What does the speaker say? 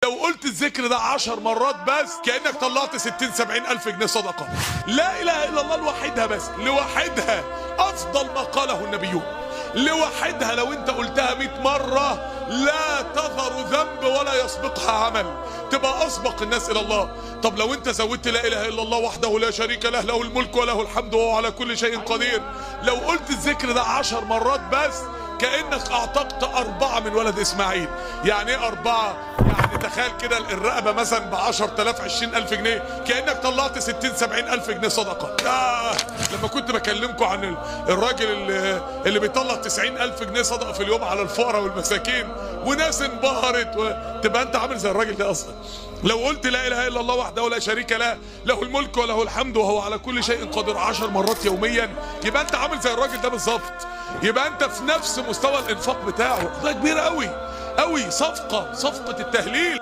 لو قلت الذكر ده 10 مرات بس كأنك طلعت 60-70 ألف جنيه صدقة. لا إله إلا الله لوحدها، بس لوحدها أفضل ما قاله النبيون. لوحدها لو أنت قلتها 100 مرة لا تذر ذنب ولا يسبقها عمل، تبقى أسبق الناس إلى الله. طب لو أنت زودت لا إله إلا الله وحده لا شريك له، له الملك وله الحمد وهو على كل شيء قدير، لو قلت الذكر ده 10 مرات بس كأنك أعتقت 4 من ولد إسماعيل. يعني إيه 4؟ يعني تخيل كده الرقبة مثلا ب10,000 20,000 جنيه، كأنك طلعت 60-70 ألف جنيه صدقة. لما كنت بكلمكم عن الراجل اللي بيطلع 90 ألف جنيه صدقة في اليوم على الفقراء والمساكين وناس انبهرت، تبقى أنت عامل زي الراجل ده أصلا. لو قلت لا إله إلا الله وحده لا شريك له، له الملك وله الحمد وهو على كل شيء قدير 10 مرات يوميا، يبقى أنت عامل زي الراجل ده بالظبط. يبقى أنت في نفس مستوى الإنفاق بتاعه. ده كبير قوي قوي. صفقة التهليل.